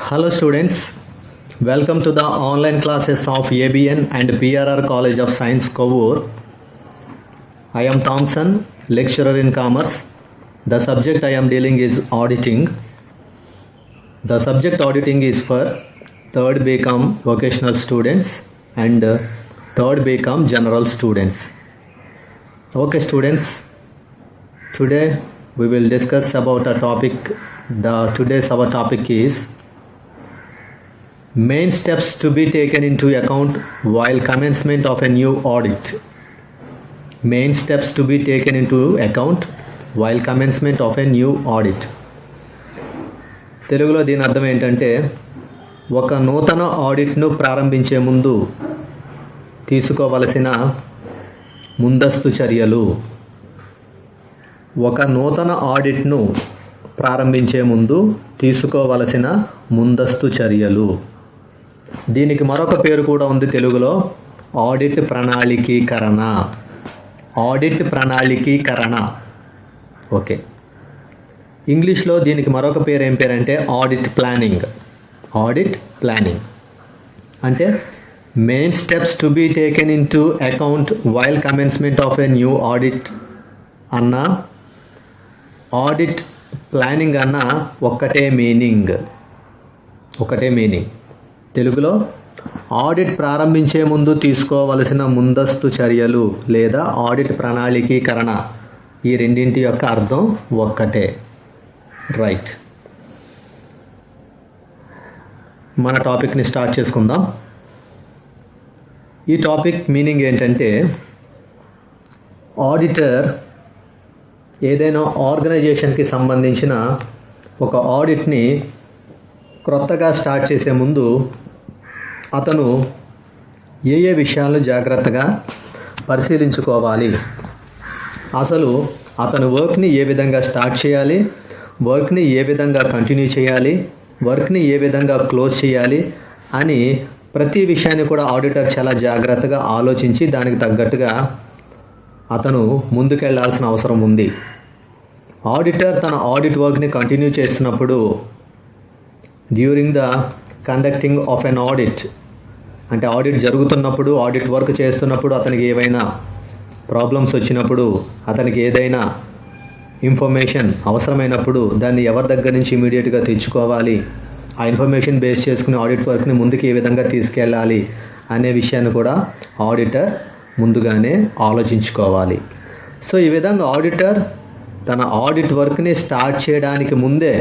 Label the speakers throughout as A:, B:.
A: Hello students, welcome to the online classes of ABN and PRR College of Science Kovur. I am Thompson, lecturer in commerce. The subject I am dealing is auditing. The subject auditing is for 3rd BCom vocational students and 3rd BCom general students. Okay students, today we will discuss about a topic. Today's our topic is main steps to be taken into account while commencement of a new audit. Main steps to be taken into account while commencement of a new audit. తెలుగులో దీని అర్థం ఏంటంటే ఒక నూతన ఆడిట్ను ప్రారంభించే ముందు తీసుకోవలసిన ముందస్తు చర్యలు. ఒక నూతన ఆడిట్ను ప్రారంభించే ముందు తీసుకోవలసిన ముందస్తు చర్యలు. దీనికి మరొక పేరు కూడా ఉంది తెలుగులో, ఆడిట్ ప్రణాళికీకరణ. ఆడిట్ ప్రణాళికీకరణ. ఓకే, ఇంగ్లీష్లో దీనికి మరొక పేరు ఏం పేరంటే ఆడిట్ ప్లానింగ్. ఆడిట్ ప్లానింగ్ అంటే main steps to be taken into account while commencement of a new audit అన్న ఆడిట్ ప్లానింగ్ అన్న ఒక్కటే మీనింగ్. తెలుగులో ఆడిట్ ప్రారంభించే ముందు తీసుకోవలసిన ముందస్తు చర్యలు లేదా ఆడిట్ ప్రణాళికీకరణ, ఈ రెండింటి యొక్క అర్థం ఒక్కటే. రైట్, మన టాపిక్ని స్టార్ట్ చేసుకుందాం. ఈ టాపిక్ మీనింగ్ ఏంటంటే ఆడిటర్ ఏదైనా ఆర్గనైజేషన్కి సంబంధించిన ఒక ఆడిట్ని క్రొత్తగా స్టార్ట్ చేసే ముందు అతను ఏ విషయాలను జాగ్రత్తగా పరిశీలించుకోవాలి, అసలు అతను వర్క్ని ఏ విధంగా స్టార్ట్ చేయాలి, వర్క్ని ఏ విధంగా కంటిన్యూ చేయాలి, వర్క్ని ఏ విధంగా క్లోజ్ చేయాలి అని ప్రతి విషయాన్ని కూడా ఆడిటర్ చాలా జాగ్రత్తగా ఆలోచించి దానికి తగ్గట్టుగా అతను ముందుకెళ్లాల్సిన అవసరం ఉంది. ఆడిటర్ తన ఆడిట్ వర్క్ని కంటిన్యూ చేస్తున్నప్పుడు during the conducting of an audit, అంటే ఆడిట్ జరుగుతున్నప్పుడు, ఆడిట్ వర్క్ చేస్తున్నప్పుడు అతనికి ఏవైనా ప్రాబ్లమ్స్ వచ్చినప్పుడు, అతనికి ఏదైనా ఇన్ఫర్మేషన్ అవసరమైనప్పుడు దాన్ని ఎవరి దగ్గర నుంచి ఇమీడియట్గా తెచ్చుకోవాలి, ఆ ఇన్ఫర్మేషన్ బేస్ చేసుకుని ఆడిట్ వర్క్ని ముందుకు ఏ విధంగా తీసుకెళ్ళాలి అనే విషయాన్ని కూడా ఆడిటర్ ముందుగానే ఆలోచించుకోవాలి. సో ఈ విధంగా ఆడిటర్ తన ఆడిట్ వర్క్ని స్టార్ట్ చేయడానికి ముందే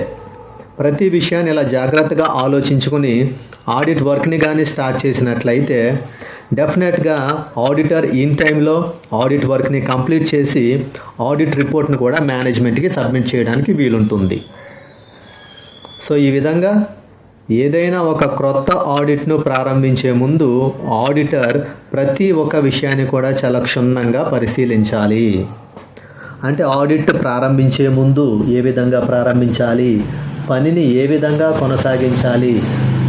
A: ప్రతి విషయాన్ని ఇలా జాగ్రత్తగా ఆలోచించుకుని ఆడిట్ వర్క్ని కానీ స్టార్ట్ చేసినట్లయితే డెఫినెట్గా ఆడిటర్ ఇన్ టైంలో ఆడిట్ వర్క్ని కంప్లీట్ చేసి ఆడిట్ రిపోర్ట్ని కూడా మేనేజ్మెంట్కి సబ్మిట్ చేయడానికి వీలుంటుంది. సో ఈ విధంగా ఏదైనా ఒక క్రొత్త ఆడిట్ను ప్రారంభించే ముందు ఆడిటర్ ప్రతి ఒక్క విషయాన్ని కూడా చాలా క్షుణ్ణంగా పరిశీలించాలి. అంటే ఆడిట్ ప్రారంభించే ముందు ఏ విధంగా ప్రారంభించాలి, పనిని ఏ విధంగా కొనసాగించాలి,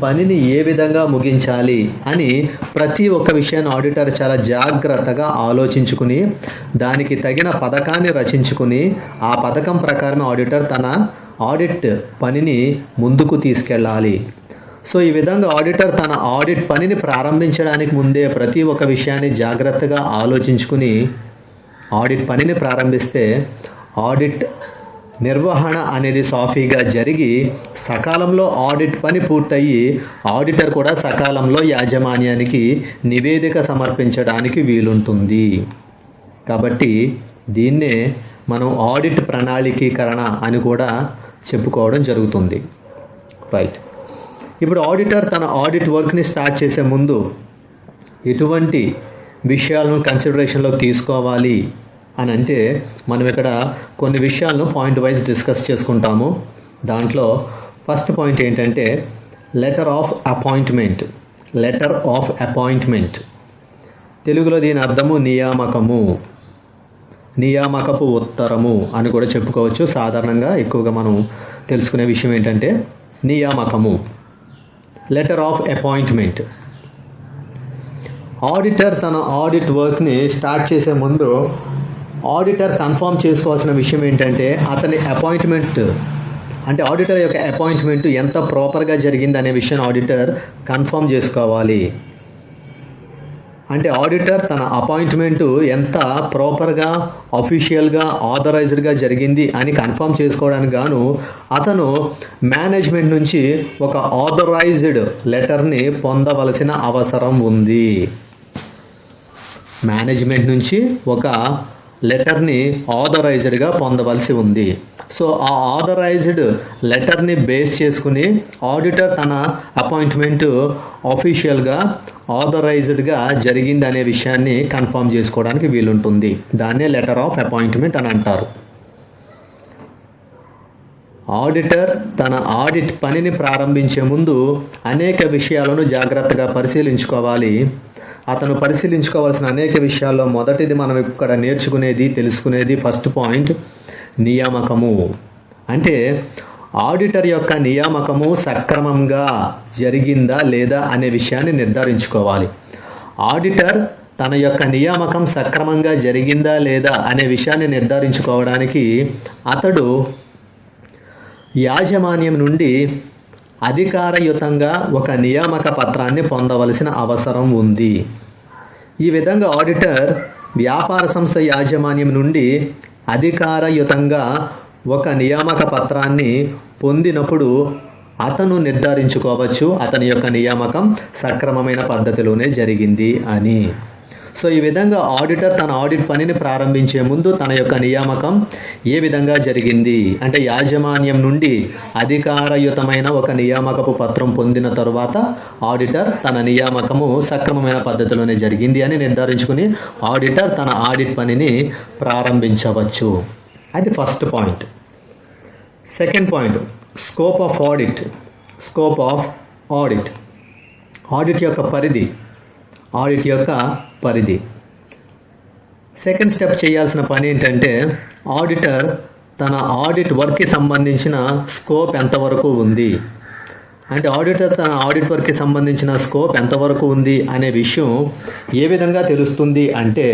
A: పనిని ఏ విధంగా ముగించాలి అని ప్రతి ఒక్క విషయాన్ని ఆడిటర్ చాలా జాగ్రత్తగా ఆలోచించుకుని దానికి తగిన పథకాన్ని రచించుకుని ఆ పథకం ప్రకారం ఆడిటర్ తన ఆడిట్ పనిని ముందుకు తీసుకెళ్ళాలి. సో ఈ విధంగా ఆడిటర్ తన ఆడిట్ పనిని ప్రారంభించడానికి ముందే ప్రతి ఒక్క విషయాన్ని జాగ్రత్తగా ఆలోచించుకుని ఆడిట్ పనిని ప్రారంభిస్తే ఆడిట్ నిర్వహణ అనేది సాఫీగా జరిగి సకాలంలో ఆడిట్ పని పూర్తయ్యి ఆడిటర్ కూడా సకాలంలో యాజమాన్యానికి నివేదిక సమర్పించడానికి వీలుంటుంది. కాబట్టి దీన్నే మనం ఆడిట్ ప్రణాళికీకరణ అని కూడా చెప్పుకోవడం జరుగుతుంది. రైట్, ఇప్పుడు ఆడిటర్ తన ఆడిట్ వర్క్ని స్టార్ట్ చేసే ముందు ఎటువంటి విషయాలను కన్సిడరేషన్లోకి తీసుకోవాలి అని అంటే మనం ఇక్కడ కొన్ని విషయాలను పాయింట్ వైజ్ డిస్కస్ చేసుకుంటాము. దాంట్లో ఫస్ట్ పాయింట్ ఏంటంటే letter of appointment. Letter of appointment తెలుగులో దీని అర్థము నియామకము, నియామకపు ఉత్తరము అని కూడా చెప్పుకోవచ్చు. సాధారణంగా ఎక్కువగా మనం తెలుసుకునే విషయం ఏంటంటే నియామకము, లెటర్ ఆఫ్ అపాయింట్మెంట్. ఆడిటర్ తన ఆడిట్ వర్క్ని స్టార్ట్ చేసే ముందు ఆడిటర్ కన్ఫర్మ్ చేసుకోవాల్సిన విషయం ఏంటంటే అతని అపాయింట్మెంట్ అంటే ఆడిటర్ యొక్క అపాయింట్మెంట్ ఎంత ప్రాపర్గా జరిగింది అనే విషయాన్ని ఆడిటర్ కన్ఫర్మ్ చేసుకోవాలి. అంటే ఆడిటర్ తన అపాయింట్మెంటు ఎంత ప్రాపర్గా అఫీషియల్గా ఆథరైజ్డ్గా జరిగింది అని కన్ఫర్మ్ చేసుకోవడానికి గాను అతను మేనేజ్మెంట్ నుంచి ఒక ఆథరైజ్డ్ లెటర్ని పొందవలసిన అవసరం ఉంది. మేనేజ్మెంట్ నుంచి ఒక లెటర్ని ఆథరైజ్డ్గా పొందవలసి ఉంది. సో ఆ ఆథరైజ్డ్ లెటర్ని బేస్ చేసుకుని ఆడిటర్ తన అపాయింట్మెంట్ ఆఫీషియల్గా ఆథరైజ్డ్గా జరిగింది అనే విషయాన్ని కన్ఫర్మ్ చేసుకోవడానికి వీలుంటుంది. దాన్నే లెటర్ ఆఫ్ అపాయింట్మెంట్ అని అంటారు. ఆడిటర్ తన ఆడిట్ పనిని ప్రారంభించే ముందు అనేక విషయాలను జాగ్రత్తగా పరిశీలించుకోవాలి. అతను పరిశీలించుకోవాల్సిన అనేక విషయాల్లో మొదటిది మనం ఇక్కడ నేర్చుకునేది తెలుసుకునేది ఫస్ట్ పాయింట్ నియామకము. అంటే ఆడిటర్ యొక్క నియామకము సక్రమంగా జరిగిందా లేదా అనే విషయాన్ని నిర్ధారించుకోవాలి. ఆడిటర్ తన యొక్క నియామకం సక్రమంగా జరిగిందా లేదా అనే విషయాన్ని నిర్ధారించుకోవడానికి అతడు యాజమాన్యం నుండి అధికారయుతంగా ఒక నియామక పత్రాన్ని పొందవలసిన అవసరం ఉంది. ఈ విధంగా ఆడిటర్ వ్యాపార సంస్థ యాజమాన్యం నుండి అధికారయుతంగా ఒక నియామక పత్రాన్ని పొందినప్పుడు అతను నిర్ధారించుకోవచ్చు అతని యొక్క నియామకం సక్రమమైన పద్ధతిలోనే జరిగింది అని. సో ఈ విధంగా ఆడిటర్ తన ఆడిట్ పనిని ప్రారంభించే ముందు తన యొక్క నియామకం ఏ విధంగా జరిగింది అంటే యాజమాన్యం నుండి అధికారయుతమైన ఒక నియామకపు పత్రం పొందిన తరువాత ఆడిటర్ తన నియామకము సక్రమమైన పద్ధతిలోనే జరిగింది అని నిర్ధారించుకుని ఆడిటర్ తన ఆడిట్ పనిని ప్రారంభించవచ్చు. అది first point. Second point scope of audit. Scope of audit, audit యొక్క పరిధి. ఆడిట్ యొక్క పరిధి. సెకండ్ స్టెప్ చేయాల్సిన పని ఏంటంటే ఆడిటర్ తన ఆడిట్ వర్క్కి సంబంధించిన స్కోప్ ఎంతవరకు ఉంది అంటే ఆడిటర్ తన ఆడిట్ వర్క్కి సంబంధించిన స్కోప్ ఎంతవరకు ఉంది అనే విషయం ఏ విధంగా తెలుస్తుంది అంటే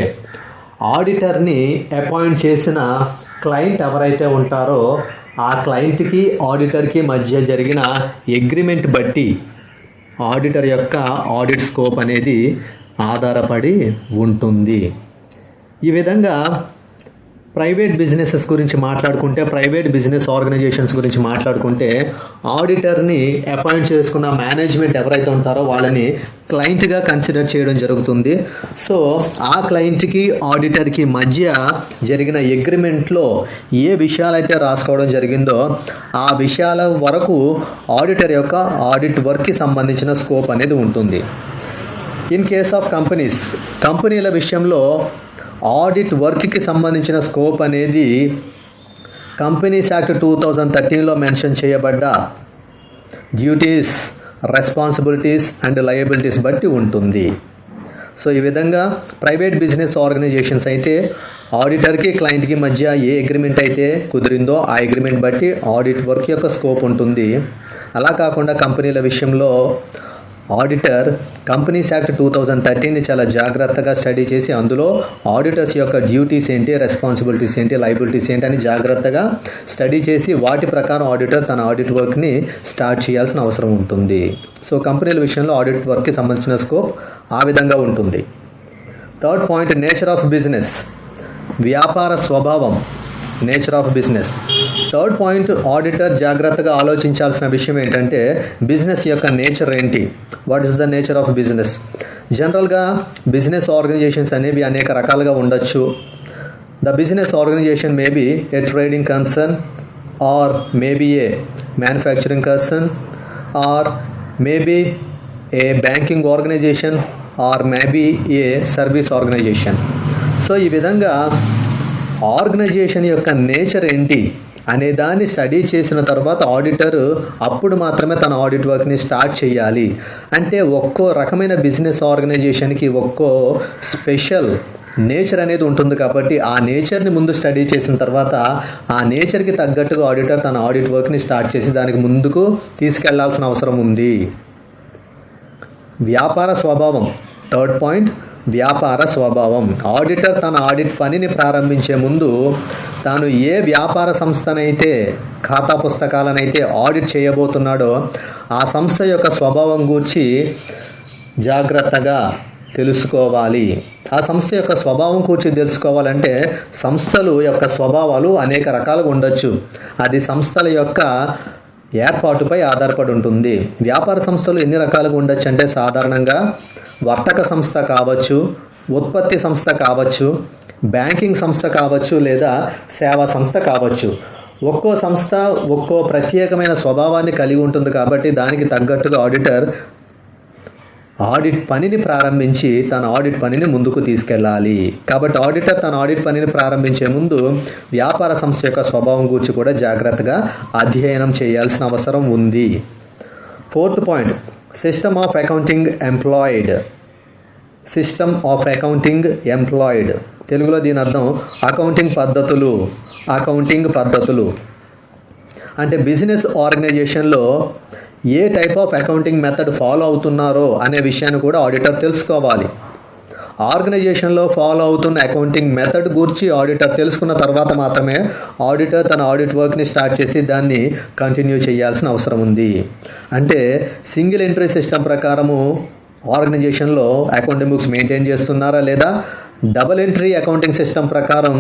A: ఆడిటర్ని అపాయింట్ చేసిన క్లయింట్ ఎవరైతే ఉంటారో ఆ క్లయింట్కి ఆడిటర్కి మధ్య జరిగిన అగ్రిమెంట్ బట్టి ఆడిటర్ యొక్క ఆడిట్ స్కోప్ అనేది ఆధారపడి ఉంటుంది. ఈ విధంగా ప్రైవేట్ బిజినెసెస్ గురించి మాట్లాడుకుంటే ప్రైవేట్ బిజినెస్ ఆర్గనైజేషన్స్ గురించి మాట్లాడుకుంటే ఆడిటర్ని అపాయింట్ చేసుకున్న మేనేజ్మెంట్ ఎవరైతే ఉంటారో వాళ్ళని క్లయింట్గా కన్సిడర్ చేయడం జరుగుతుంది. సో ఆ క్లయింట్కి ఆడిటర్కి మధ్య జరిగిన అగ్రిమెంట్లో ఏ విషయాలైతే రాసుకోవడం జరిగిందో ఆ విషయాల వరకు ఆడిటర్ యొక్క ఆడిట్ వర్క్కి సంబంధించిన స్కోప్ అనేది ఉంటుంది. ఇన్ కేస్ ఆఫ్ కంపెనీల విషయంలో ఆడిట్ వర్క్కి సంబంధించిన స్కోప్ అనేది కంపెనీస్ యాక్ట్ 2013లో మెన్షన్ చేయబడ్డ డ్యూటీస్, రెస్పాన్సిబిలిటీస్ అండ్ లయబిలిటీస్ బట్టి ఉంటుంది. సో ఈ విధంగా ప్రైవేట్ బిజినెస్ ఆర్గనైజేషన్స్ అయితే ఆడిటర్కి క్లయింట్కి మధ్య ఏ అగ్రిమెంట్ అయితే కుదిరిందో ఆ అగ్రిమెంట్ బట్టి ఆడిట్ వర్క్ యొక్క స్కోప్ ఉంటుంది. అలా కాకుండా కంపెనీల విషయంలో ఆడిటర్ కంపెనీస్ యాక్ట్ 2013ని చాలా జాగ్రత్తగా స్టడీ చేసి అందులో ఆడిటర్స్ యొక్క డ్యూటీస్ ఏంటి, రెస్పాన్సిబిలిటీస్ ఏంటి, లయబిలిటీస్ ఏంటి అని జాగ్రత్తగా స్టడీ చేసి వాటి ప్రకారం ఆడిటర్ తన ఆడిట్ వర్క్ని స్టార్ట్ చేయాల్సిన అవసరం ఉంటుంది. సో కంపెనీల విషయంలో ఆడిట్ వర్క్కి సంబంధించిన స్కోప్ ఆ విధంగా ఉంటుంది. Third point nature of business, వ్యాపార స్వభావం, nature of business. Third point auditor జాగ్రత్తగా ఆలోచించాల్సిన విషయం ఏంటంటే బిజినెస్ యొక్క నేచర్ ఏంటి, what is the nature of business. జనరల్గా బిజినెస్ ఆర్గనైజేషన్స్ అనేవి అనేక రకాలుగా ఉండొచ్చు. The business organisation may be a trading concern or maybe a manufacturing concern or maybe a banking organisation or maybe a service organisation. So ఈ విధంగా organisation యొక్క nature ఏంటి అనే దాన్ని స్టడీ చేసిన తర్వాత ఆడిటర్ అప్పుడు మాత్రమే తన ఆడిట్ వర్క్ని స్టార్ట్ చేయాలి. అంటే ఒక్కో రకమైన బిజినెస్ ఆర్గనైజేషన్కి ఒక్కో స్పెషల్ నేచర్ అనేది ఉంటుంది కాబట్టి ఆ నేచర్ని ముందు స్టడీ చేసిన తర్వాత ఆ నేచర్కి తగ్గట్టుగా ఆడిటర్ తన ఆడిట్ వర్క్ని స్టార్ట్ చేసి దానికి ముందుకు తీసుకెళ్లాల్సిన అవసరం ఉంది. వ్యాపార స్వభావం థర్డ్ పాయింట్. వ్యాపార స్వభావం. ఆడిటర్ తన ఆడిట్ పనిని ప్రారంభించే ముందు తాను ఏ వ్యాపార సంస్థనైతే ఖాతా పుస్తకాలనైతే ఆడిట్ చేయబోతున్నాడో ఆ సంస్థ యొక్క స్వభావం గూర్చి జాగ్రత్తగా తెలుసుకోవాలి. ఆ సంస్థ యొక్క స్వభావం గురించి తెలుసుకోవాలంటే సంస్థలు యొక్క స్వభావాలు అనేక రకాలుగా ఉండొచ్చు. అది సంస్థల యొక్క ఏర్పాటుపై ఆధారపడి ఉంటుంది. వ్యాపార సంస్థలు ఎన్ని రకాలుగా ఉండొచ్చు అంటే సాధారణంగా వర్తక సంస్థ కావచ్చు, ఉత్పత్తి సంస్థ కావచ్చు, బ్యాంకింగ్ సంస్థ కావచ్చు, లేదా సేవా సంస్థ కావచ్చు. ఒక్కో సంస్థ ఒక్కో ప్రత్యేకమైన స్వభావాన్ని కలిగి ఉంటుంది కాబట్టి దానికి తగ్గట్టుగా ఆడిటర్ ఆడిట్ పనిని ప్రారంభించి తన ఆడిట్ పనిని ముందుకు తీసుకెళ్ళాలి. కాబట్టి ఆడిటర్ తన ఆడిట్ పనిని ప్రారంభించే ముందు వ్యాపార సంస్థ యొక్క స్వభావం గురించి కూడా జాగ్రత్తగా అధ్యయనం చేయాల్సిన అవసరం ఉంది. 4th point, system of accounting employed. System of accounting employed, తెలుగులో దీని అర్థం అకౌంటింగ్ పద్ధతులు. అంటే బిజినెస్ ఆర్గనైజేషన్లో ఏ type of accounting method follow అవుతున్నారో అనే విషయాన్ని కూడా ఆడిటర్ తెలుసుకోవాలి. ఆర్గనైజేషన్లో ఫాలో అవుతున్న అకౌంటింగ్ మెథడ్ గురించి ఆడిటర్ తెలుసుకున్న తర్వాత మాత్రమే ఆడిటర్ తన ఆడిట్ వర్క్ని స్టార్ట్ చేసి దాన్ని కంటిన్యూ చేయాల్సిన అవసరం ఉంది. అంటే సింగిల్ ఎంట్రీ సిస్టమ్ ప్రకారము ఆర్గనైజేషన్లో అకౌంటింగ్ బుక్స్ మెయింటైన్ చేస్తున్నారా, లేదా డబుల్ ఎంట్రీ అకౌంటింగ్ సిస్టమ్ ప్రకారం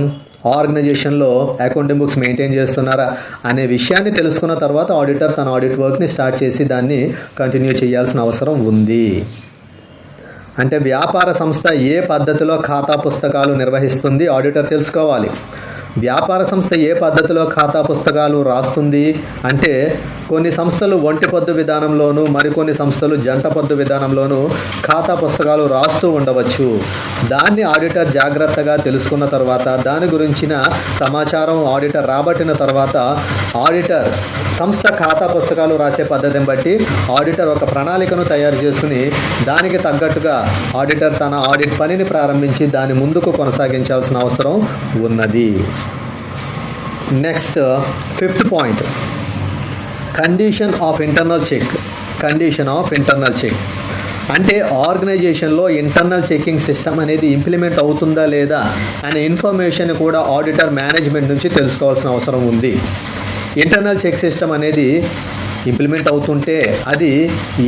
A: ఆర్గనైజేషన్లో అకౌంటింగ్ బుక్స్ మెయింటైన్ చేస్తున్నారా అనే విషయాన్ని తెలుసుకున్న తర్వాత ఆడిటర్ తన ఆడిట్ వర్క్ని స్టార్ట్ చేసి దాన్ని కంటిన్యూ చేయాల్సిన అవసరం ఉంది. అంటే వ్యాపార సంస్థ ఏ పద్ధతిలో ఖాతా పుస్తకాలు నిర్వహిస్తుంది ఆడిటర్ తెలుసుకోవాలి. వ్యాపార సంస్థ ఏ పద్ధతిలో ఖాతా పుస్తకాలు రాస్తుంది అంటే కొన్ని సంస్థలు ఒంటి పద్దు విధానంలోనూ మరికొన్ని సంస్థలు జంట పద్దు విధానంలోనూ ఖాతా పుస్తకాలు రాస్తూ ఉండవచ్చు. దాన్ని ఆడిటర్ జాగ్రత్తగా తెలుసుకున్న తర్వాత దాని గురించిన సమాచారం ఆడిటర్ రాబట్టిన తర్వాత ఆడిటర్ సంస్థ ఖాతా పుస్తకాలు రాసే పద్ధతిని బట్టి ఆడిటర్ ఒక ప్రణాళికను తయారు చేసుకుని దానికి తగ్గట్టుగా ఆడిటర్ తన ఆడిట్ పనిని ప్రారంభించి దాన్ని ముందుకు కొనసాగించాల్సిన అవసరం ఉన్నది. Next 5th point, condition of internal check. అంటే ఆర్గనైజేషన్లో ఇంటర్నల్ చెకింగ్ సిస్టమ్ అనేది ఇంప్లిమెంట్ అవుతుందా లేదా అనే ఇన్ఫర్మేషన్ కూడా ఆడిటర్ మేనేజ్మెంట్ నుంచి తెలుసుకోవాల్సిన అవసరం ఉంది. ఇంటర్నల్ చెక్ సిస్టమ్ అనేది ఇంప్లిమెంట్ అవుతుంటే అది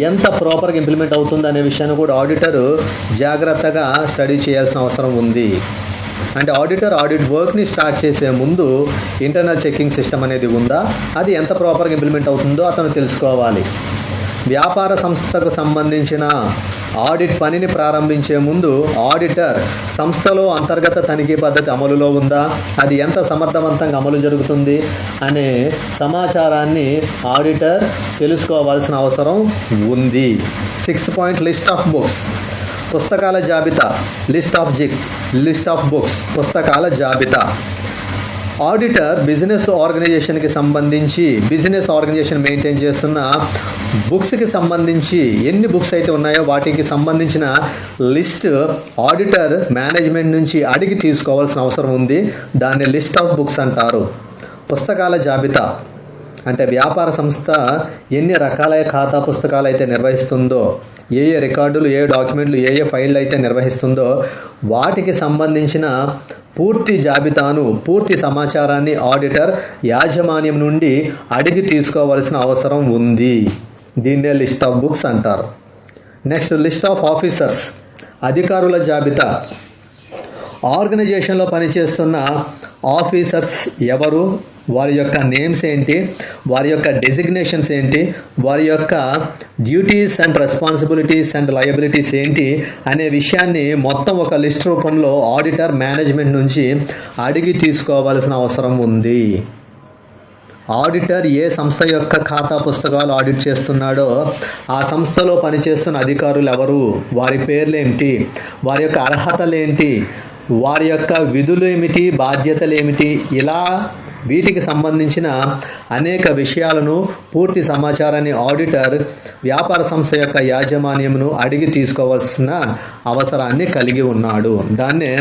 A: ఎంత ప్రాపర్గా ఇంప్లిమెంట్ అవుతుంది అనే విషయాన్ని కూడా ఆడిటర్ జాగ్రత్తగా స్టడీ చేయాల్సిన అవసరం ఉంది. అంటే ఆడిటర్ ఆడిట్ వర్క్ని స్టార్ట్ చేసే ముందు ఇంటర్నల్ చెకింగ్ సిస్టమ్ అనేది ఉందా, అది ఎంత ప్రాపర్గా ఇంప్లిమెంట్ అవుతుందో అతను తెలుసుకోవాలి. వ్యాపార సంస్థకు సంబంధించిన ఆడిట్ పనిని ప్రారంభించే ముందు ఆడిటర్ సంస్థలో అంతర్గత తనిఖీ పద్ధతి అమలులో ఉందా, అది ఎంత సమర్థవంతంగా అమలు జరుగుతుంది అనే సమాచారాన్ని ఆడిటర్ తెలుసుకోవాల్సిన అవసరం ఉంది. 6th point, list of books. పుస్తకాల జాబితా. లిస్ట్ ఆఫ్ బుక్స్, పుస్తకాల జాబితా. ఆడిటర్ బిజినెస్ ఆర్గనైజేషన్కి సంబంధించి బిజినెస్ ఆర్గనైజేషన్ మెయింటైన్ చేస్తున్న బుక్స్కి సంబంధించి ఎన్ని బుక్స్ అయితే ఉన్నాయో వాటికి సంబంధించిన లిస్ట్ ఆడిటర్ మేనేజ్మెంట్ నుంచి అడిగి తీసుకోవాల్సిన అవసరం ఉంది. దాన్ని లిస్ట్ ఆఫ్ బుక్స్ అంటారు. పుస్తకాల జాబితా అంటే వ్యాపార సంస్థ ఎన్ని రకాల ఖాతా పుస్తకాలు అయితే నిర్వహిస్తుందో, ఏ రికార్డులు, ఏ డాక్యుమెంట్లు, ఏ ఫైళ్ళు అయితే నిర్వహిస్తుందో వాటికి సంబంధించిన పూర్తి జాబితాను, పూర్తి సమాచారాన్ని ఆడిటర్ యాజమాన్యం నుండి అడిగి తీసుకోవాల్సిన అవసరం ఉంది. దీన్నే లిస్ట్ ఆఫ్ బుక్స్ అంటారు. Next, list of officers. అధికారుల జాబితా. ఆర్గనైజేషన్లో పనిచేస్తున్న ఆఫీసర్స్ ఎవరు, వారి యొక్క నేమ్స్ ఏంటి, వారి యొక్క డెసిగ్నేషన్స్ ఏంటి, వారి యొక్క duties and responsibilities and liabilities ఏంటి అనే విషయాన్ని మొత్తం ఒక లిస్ట్ రూపంలో ఆడిటర్ మేనేజ్మెంట్ నుంచి అడిగి తీసుకోవాల్సిన అవసరం ఉంది. ఆడిటర్ ఏ సంస్థ యొక్క ఖాతా పుస్తకాలు ఆడిట్ చేస్తున్నాడో ఆ సంస్థలో పనిచేస్తున్న అధికారులు ఎవరు, వారి పేర్లు ఏమిటి, వారి యొక్క అర్హతలు ఏంటి, వారి యొక్క విధులు ఏమిటి, బాధ్యతలు ఏమిటి, ఇలా వీటికి సంబంధించిన అనేక విషయాలను, పూర్తి సమాచారాన్ని ఆడిటర్ వ్యాపార సంస్థ యొక్క యాజమాన్యమును అడిగి తీసుకోవాల్సిన అవసరాన్ని కలిగి ఉన్నాడు. దాన్నే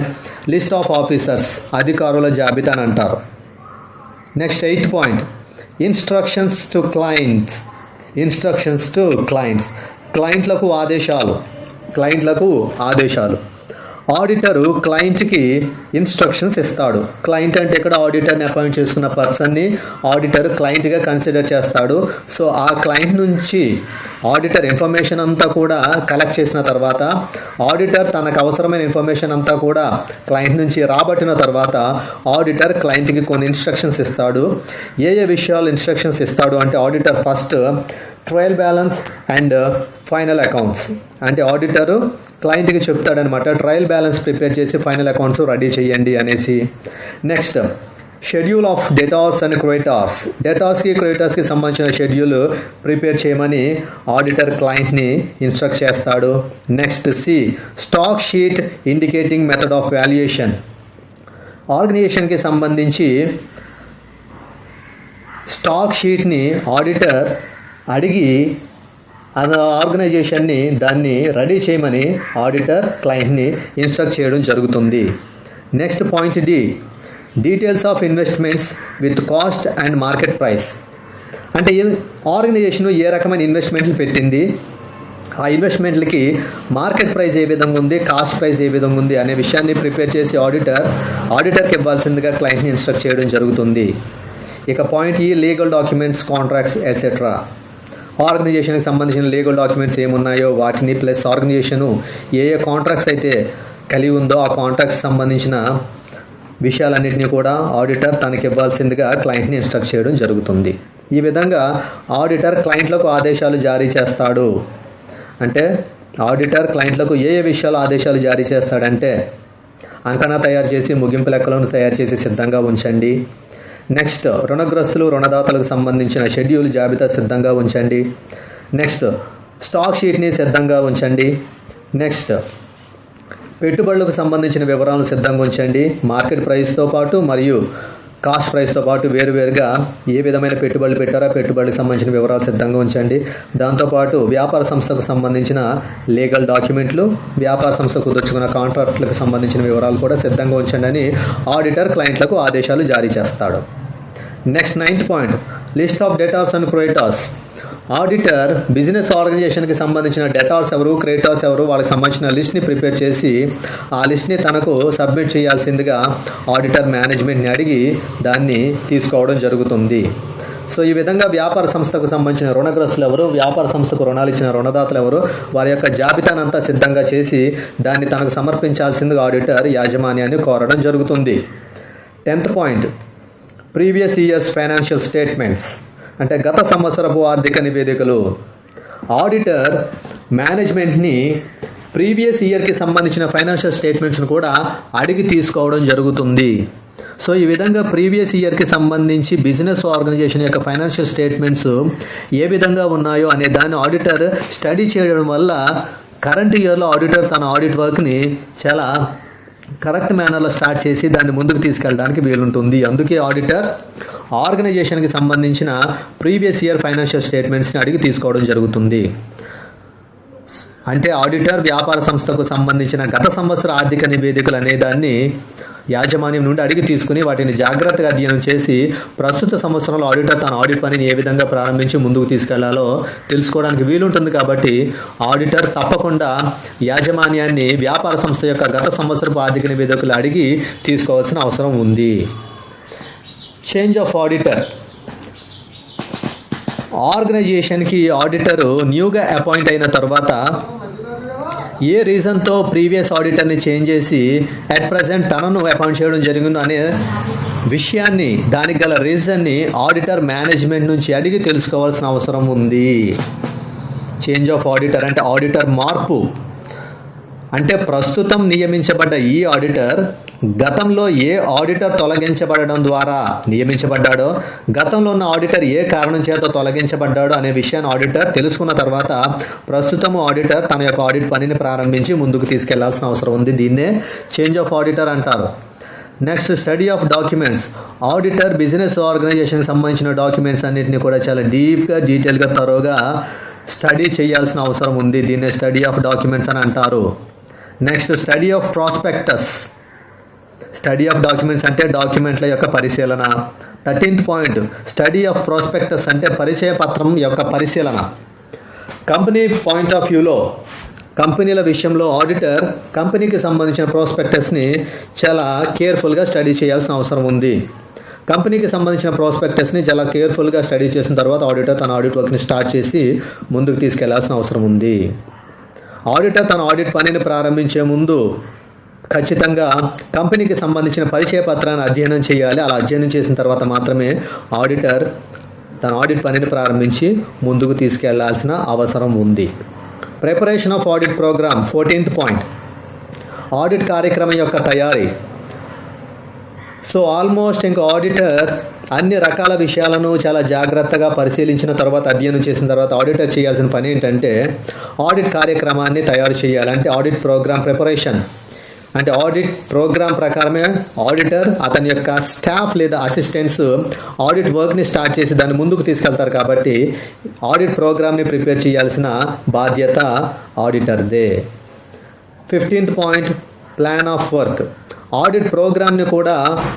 A: లిస్ట్ ఆఫ్ ఆఫీసర్స్, అధికారుల జాబితా అని అంటారు. Next 8th point, instructions to clients. క్లయింట్లకు ఆదేశాలు. ఆడిటరు క్లయింట్కి ఇన్స్ట్రక్షన్స్ ఇస్తాడు. క్లయింట్ అంటే ఇక్కడ ఆడిటర్ని అపాయింట్ చేసుకున్న పర్సన్ని ఆడిటర్ క్లయింట్గా కన్సిడర్ చేస్తాడు. సో ఆ క్లయింట్ నుంచి ఆడిటర్ ఇన్ఫర్మేషన్ అంతా కూడా కలెక్ట్ చేసిన తర్వాత, ఆడిటర్ తనకు అవసరమైన ఇన్ఫర్మేషన్ అంతా కూడా క్లయింట్ నుంచి రాబట్టిన తర్వాత ఆడిటర్ క్లయింట్కి కొన్ని ఇన్స్ట్రక్షన్స్ ఇస్తాడు. ఏ విషయాలు ఇన్స్ట్రక్షన్స్ ఇస్తాడు అంటే auditor first trial balance and final accounts అంటే ఆడిటరు క్లయింట్కి చెప్తాడనమాట, ట్రయల్ బ్యాలెన్స్ ప్రిపేర్ చేసి ఫైనల్ అకౌంట్స్ రెడీ చేయండి అనేసి. Next schedule of debtors and creditors, డెటార్స్కి క్రెడిటార్స్కి సంబంధించిన షెడ్యూల్ ప్రిపేర్ చేయమని ఆడిటర్ క్లయింట్ని ఇన్స్ట్రక్ట్ చేస్తాడు. Next C stock sheet indicating method of valuation, ఆర్గనైజేషన్కి సంబంధించి స్టాక్ షీట్ని ఆడిటర్ అడిగి ఆర్గనైజేషన్ని దాన్ని రెడీ చేయమని ఆడిటర్ క్లయింట్ని ఇన్స్ట్రక్ట్ చేయడం జరుగుతుంది. Next point D details of investments with cost and market price, అంటే ఆర్గనైజేషన్ ఏ రకమైన ఇన్వెస్ట్మెంట్లు పెట్టింది, ఆ ఇన్వెస్ట్మెంట్లకి మార్కెట్ ప్రైస్ ఏ విధంగా ఉంది, కాస్ట్ ప్రైస్ ఏ విధంగా ఉంది అనే విషయాన్ని ప్రిపేర్ చేసి ఆడిటర్కి ఇవ్వాల్సిందిగా క్లయింట్ని ఇన్స్ట్రక్ట్ చేయడం జరుగుతుంది. ఇక పాయింట్ ఈ లీగల్ డాక్యుమెంట్స్, కాంట్రాక్ట్స్ ఎట్సెట్రా, ఆర్గనైజేషన్కి సంబంధించిన లీగల్ డాక్యుమెంట్స్ ఏమున్నాయో వాటిని ప్లస్ ఆర్గనైజేషను ఏ కాంట్రాక్ట్స్ అయితే కలిగి ఉందో ఆ కాంట్రాక్ట్స్ సంబంధించిన విషయాలన్నింటినీ కూడా ఆడిటర్ తనకి ఇవ్వాల్సిందిగా క్లయింట్ని ఇన్స్ట్రక్ట్ చేయడం జరుగుతుంది. ఈ విధంగా ఆడిటర్ క్లయింట్లకు ఆదేశాలు జారీ చేస్తాడు. అంటే ఆడిటర్ క్లయింట్లకు ఏ విషయాలు ఆదేశాలు జారీ చేస్తాడంటే అంకణా తయారు చేసి ముగింపు లెక్కలను తయారు చేసి సిద్ధంగా ఉంచండి. నెక్స్ట్ రుణగ్రస్తులు రుణదాతలకు సంబంధించిన షెడ్యూల్ జాబితా సిద్ధంగా ఉంచండి. నెక్స్ట్ స్టాక్ షీట్ని సిద్ధంగా ఉంచండి. నెక్స్ట్ పెట్టుబడులకు సంబంధించిన వివరాలను సిద్ధంగా ఉంచండి. మార్కెట్ ప్రైస్తో పాటు మరియు కాస్ట్ ప్రైస్తో పాటు వేరువేరుగా ఏ విధమైన పెట్టుబడులు పెట్టారో పెట్టుబడులకు సంబంధించిన వివరాలు సిద్ధంగా ఉంచండి. దాంతోపాటు వ్యాపార సంస్థకు సంబంధించిన లీగల్ డాక్యుమెంట్లు, వ్యాపార సంస్థ కుదుర్చుకున్న కాంట్రాక్టులకు సంబంధించిన వివరాలు కూడా సిద్ధంగా ఉంచండి అని ఆడిటర్ క్లయింట్లకు ఆదేశాలు జారీ చేస్తాడు. Next 9th point list of debtors and creditors, auditor business ఆర్గనైజేషన్కి సంబంధించిన డెటార్స్ ఎవరు, క్రెడిటార్స్ ఎవరు, వాళ్ళకి సంబంధించిన లిస్ట్ని ప్రిపేర్ చేసి ఆ లిస్ట్ని తనకు సబ్మిట్ చేయాల్సిందిగా ఆడిటర్ మేనేజ్మెంట్ని అడిగి దాన్ని తీసుకోవడం జరుగుతుంది. సో ఈ విధంగా వ్యాపార సంస్థకు సంబంధించిన రుణగ్రస్తులు ఎవరు, వ్యాపార సంస్థకు రుణాలు ఇచ్చిన రుణదాతలు ఎవరు, వారి యొక్క జాబితానంతా సిద్ధంగా చేసి దాన్ని తనకు సమర్పించాల్సిందిగా ఆడిటర్ యాజమాన్యాన్ని కోరడం జరుగుతుంది. 10th point previous years financial statements, అంటే గత సంవత్సరపు ఆర్థిక నివేదికలు. ఆడిటర్ మేనేజ్మెంట్ని ప్రీవియస్ ఇయర్కి సంబంధించిన ఫైనాన్షియల్ స్టేట్మెంట్స్ను కూడా అడిగి తీసుకోవడం జరుగుతుంది. సో ఈ విధంగా ప్రీవియస్ ఇయర్కి సంబంధించి బిజినెస్ ఆర్గనైజేషన్ యొక్క ఫైనాన్షియల్ స్టేట్మెంట్స్ ఏ విధంగా ఉన్నాయో అనే దాన్ని ఆడిటర్ స్టడీ చేయడం వల్ల కరెంట్ ఇయర్లో ఆడిటర్ తన ఆడిట్ వర్క్ని చాలా కరెక్ట్ మేనర్లో స్టార్ట్ చేసి దాన్ని ముందుకు తీసుకెళ్ళడానికి వీలుంటుంది. అందుకే ఆడిటర్ ఆర్గనైజేషన్కి సంబంధించిన ప్రీవియస్ ఇయర్ ఫైనాన్షియల్ స్టేట్మెంట్స్ని అడిగి తీసుకోవడం జరుగుతుంది. అంటే ఆడిటర్ వ్యాపార సంస్థకు సంబంధించిన గత సంవత్సర ఆర్థిక నివేదికలు అనే దాన్ని యాజమాన్యం నుండి అడిగి తీసుకుని వాటిని జాగ్రత్తగా అధ్యయనం చేసి ప్రస్తుత సంవత్సరంలో ఆడిటర్ తన ఆడిట్ పనిని ఏ విధంగా ప్రారంభించి ముందుకు తీసుకెళ్లాలో తెలుసుకోవడానికి వీలుంటుంది. కాబట్టి ఆడిటర్ తప్పకుండా యాజమాన్యాన్ని వ్యాపార సంస్థ యొక్క గత సంవత్సరపు ఆర్థిక నివేదికలు అడిగి తీసుకోవాల్సిన అవసరం ఉంది. చేంజ్ ఆఫ్ ఆడిటర్, ఆర్గనైజేషన్కి ఆడిటరు న్యూగా అపాయింట్ అయిన తర్వాత ఏ రీజన్తో ప్రీవియస్ ఆడిటర్ని చేంజ్ చేసి అట్ ప్రజెంట్ తనను అపాయింట్ చేయడం జరిగిందో అనే విషయాన్ని, దానికి గల రీజన్ని ఆడిటర్ మేనేజ్మెంట్ నుంచి అడిగి తెలుసుకోవాల్సిన అవసరం ఉంది. చేంజ్ ఆఫ్ ఆడిటర్ అంటే ఆడిటర్ మార్పు, అంటే ప్రస్తుతం నియమించబడ్డ ఈ ఆడిటర్ గతంలో ఏ ఆడిటర్ తొలగించబడడం ద్వారా నియమించబడ్డాడో, గతంలో ఉన్న ఆడిటర్ ఏ కారణం చేత తొలగించబడ్డాడో అనే విషయాన్ని ఆడిటర్ తెలుసుకున్న తర్వాత ప్రస్తుతం ఆడిటర్ తన యొక్క ఆడిట్ పనిని ప్రారంభించి ముందుకు తీసుకెళ్లాల్సిన అవసరం ఉంది. దీన్నే చేంజ్ ఆఫ్ ఆడిటర్ అంటారు. Next study of documents, auditor business ఆర్గనైజేషన్కి సంబంధించిన డాక్యుమెంట్స్ అన్నింటినీ కూడా చాలా డీటెయిల్గా తరోగా స్టడీ చేయాల్సిన అవసరం ఉంది. దీన్నే స్టడీ ఆఫ్ డాక్యుమెంట్స్ అని అంటారు. Next study of prospectus, study of documents అంటే డాక్యుమెంట్ల యొక్క పరిశీలన. 13th point study of prospectus అంటే పరిచయ పత్రం యొక్క పరిశీలన. కంపెనీ పాయింట్ ఆఫ్ వ్యూలో కంపెనీల విషయంలో ఆడిటర్ కంపెనీకి సంబంధించిన ప్రాస్పెక్టస్ని చాలా కేర్ఫుల్గా స్టడీ చేయాల్సిన అవసరం ఉంది. కంపెనీకి సంబంధించిన ప్రాస్పెక్టస్ని చాలా కేర్ఫుల్గా స్టడీ చేసిన తర్వాత ఆడిటర్ తన ఆడిట్ వర్క్ని స్టార్ట్ చేసి ముందుకు తీసుకెళ్లాల్సిన అవసరం ఉంది. ఆడిటర్ తన ఆడిట్ పనిని ప్రారంభించే ముందు ఖచ్చితంగా కంపెనీకి సంబంధించిన పరిచయ పత్రాన్ని అధ్యయనం చేయాలి. అలా అధ్యయనం చేసిన తర్వాత మాత్రమే ఆడిటర్ తన ఆడిట్ పనిని ప్రారంభించి ముందుకు తీసుకెళ్లాల్సిన అవసరం ఉంది. Preparation of audit programme 14th point, ఆడిట్ కార్యక్రమం యొక్క తయారీ. సో ఆల్మోస్ట్ ఇంకా ఆడిటర్ అన్ని రకాల విషయాలను చాలా జాగ్రత్తగా పరిశీలించిన తర్వాత అధ్యయనం చేసిన తర్వాత ఆడిటర్ చేయాల్సిన పని ఏంటంటే ఆడిట్ కార్యక్రమాన్ని తయారు చేయాలి. అంటే ఆడిట్ ప్రోగ్రామ్ ప్రిపరేషన్. అంటే ఆడిట్ ప్రోగ్రామ్ ప్రకారమే ఆడిటర్ అతని యొక్క స్టాఫ్ లేదా అసిస్టెంట్స్ ఆడిట్ వర్క్ని స్టార్ట్ చేసి దాన్ని ముందుకు తీసుకెళ్తారు. కాబట్టి ఆడిట్ ప్రోగ్రామ్ని ప్రిపేర్ చేయాల్సిన బాధ్యత ఆడిటర్దే. 15th point, plan of work. Audit ప్రోగ్రామ్ని కూడా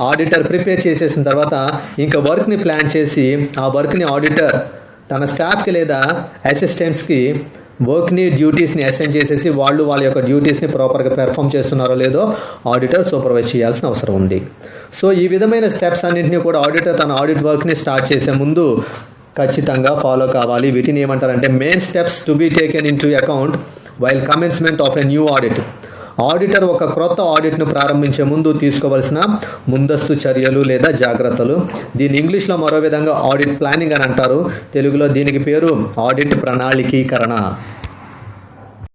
A: ఆడిటర్ ప్రిపేర్ చేసేసిన తర్వాత ఇంకా వర్క్ని ప్లాన్ చేసి ఆ వర్క్ని ఆడిటర్ తన స్టాఫ్కి లేదా అసిస్టెంట్స్కి వర్క్ని డ్యూటీస్ని అసైన్ చేసేసి వాళ్ళు వాళ్ళ యొక్క డ్యూటీస్ని ప్రాపర్గా పెర్ఫామ్ చేస్తున్నారో లేదో ఆడిటర్ సూపర్వైజ్ చేయాల్సిన అవసరం ఉంది. సో ఈ విధమైన స్టెప్స్ అన్నింటినీ కూడా ఆడిటర్ తన ఆడిట్ వర్క్ని స్టార్ట్ చేసే ముందు ఖచ్చితంగా ఫాలో కావాలి. వీటిని ఏమంటారంటే main steps to be taken into account while commencement of a new audit. Auditor ఒక క్రొత్త ఆడిట్ను ప్రారంభించే ముందు తీసుకోవాల్సిన ముందస్తు చర్యలు లేదా జాగ్రత్తలు. దీన్ని ఇంగ్లీష్లో మరో విధంగా ఆడిట్ ప్లానింగ్ అని అంటారు. తెలుగులో దీనికి పేరు ఆడిట్ ప్రణాళికీకరణ.